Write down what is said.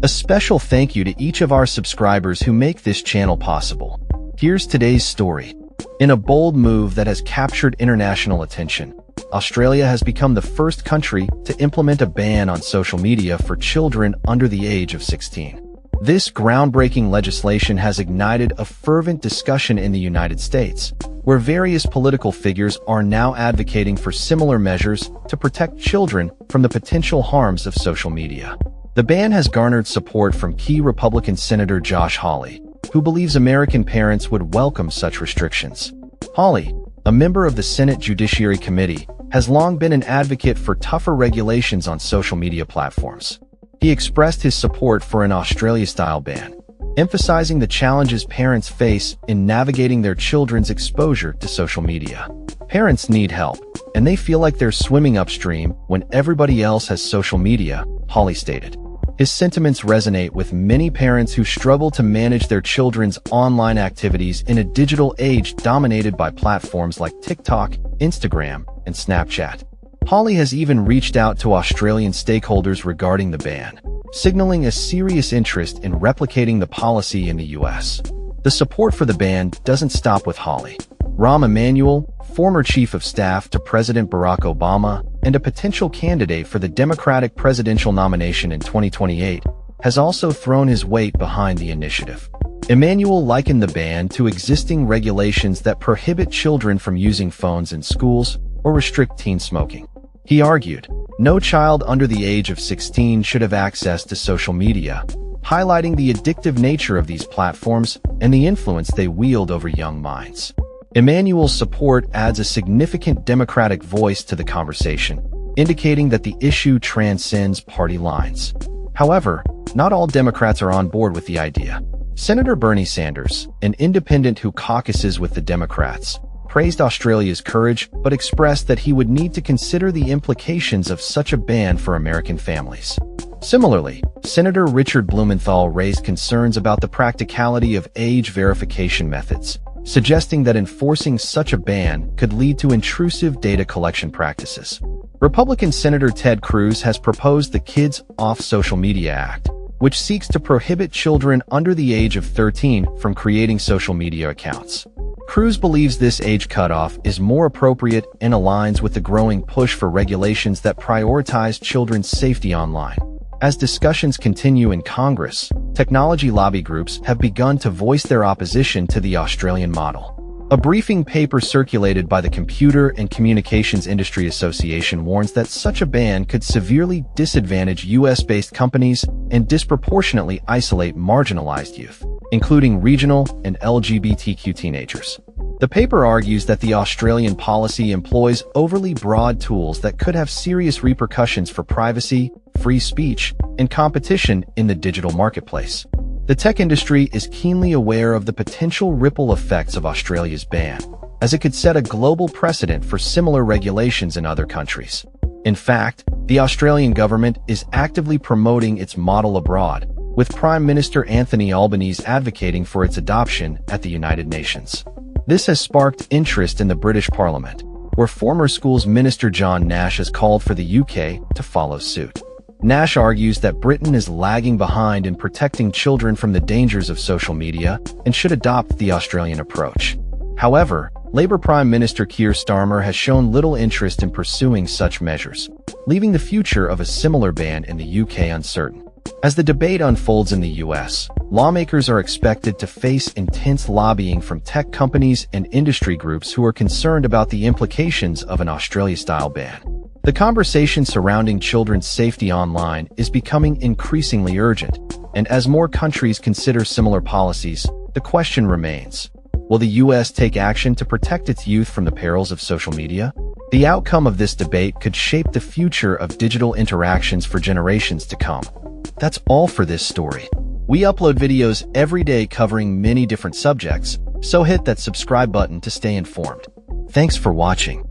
A special thank you to each of our subscribers who make this channel possible. Here's today's story. In a bold move that has captured international attention, Australia has become the first country to implement a ban on social media for children under the age of 16. This groundbreaking legislation has ignited a fervent discussion in the United States, where various political figures are now advocating for similar measures to protect children from the potential harms of social media. The ban has garnered support from key Republican Senator Josh Hawley, who believes American parents would welcome such restrictions. Hawley, a member of the Senate Judiciary Committee, has long been an advocate for tougher regulations on social media platforms. He expressed his support for an Australia-style ban, emphasizing the challenges parents face in navigating their children's exposure to social media. Parents need help, and they feel like they're swimming upstream when everybody else has social media, Hawley stated. His sentiments resonate with many parents who struggle to manage their children's online activities in a digital age dominated by platforms like TikTok, Instagram, and Snapchat. Hawley has even reached out to Australian stakeholders regarding the ban, signaling a serious interest in replicating the policy in the US. The support for the ban doesn't stop with Hawley. Rahm Emanuel, former chief of staff to President Barack Obama and a potential candidate for the Democratic presidential nomination in 2028, has also thrown his weight behind the initiative. Emanuel likened the ban to existing regulations that prohibit children from using phones in schools or restrict teen smoking. He argued, no child under the age of 16 should have access to social media, highlighting the addictive nature of these platforms and the influence they wield over young minds. Emanuel's support adds a significant Democratic voice to the conversation, indicating that the issue transcends party lines. However, not all Democrats are on board with the idea. Senator Bernie Sanders, an independent who caucuses with the Democrats, praised Australia's courage but expressed that he would need to consider the implications of such a ban for American families. Similarly, Senator Richard Blumenthal raised concerns about the practicality of age verification methods, suggesting that enforcing such a ban could lead to intrusive data collection practices. Republican Senator Ted Cruz has proposed the Kids Off Social Media Act, which seeks to prohibit children under the age of 13 from creating social media accounts. Cruz believes this age cutoff is more appropriate and aligns with the growing push for regulations that prioritize children's safety online. As discussions continue in Congress, technology lobby groups have begun to voice their opposition to the Australian model. A briefing paper circulated by the Computer and Communications Industry Association warns that such a ban could severely disadvantage US-based companies and disproportionately isolate marginalized youth, including regional and LGBTQ teenagers. The paper argues that the Australian policy employs overly broad tools that could have serious repercussions for privacy, free speech, and competition in the digital marketplace. The tech industry is keenly aware of the potential ripple effects of Australia's ban, as it could set a global precedent for similar regulations in other countries. In fact, the Australian government is actively promoting its model abroad, with Prime Minister Anthony Albanese advocating for its adoption at the United Nations. This has sparked interest in the British Parliament, where former Schools Minister John Nash has called for the UK to follow suit. Nash argues that Britain is lagging behind in protecting children from the dangers of social media and should adopt the Australian approach. However, Labour Prime Minister Keir Starmer has shown little interest in pursuing such measures, leaving the future of a similar ban in the UK uncertain. As the debate unfolds in the US, lawmakers are expected to face intense lobbying from tech companies and industry groups who are concerned about the implications of an Australia-style ban. The conversation surrounding children's safety online is becoming increasingly urgent, and as more countries consider similar policies, the question remains: will the US take action to protect its youth from the perils of social media? The outcome of this debate could shape the future of digital interactions for generations to come. That's all for this story. We upload videos every day covering many different subjects, so hit that subscribe button to stay informed. Thanks for watching.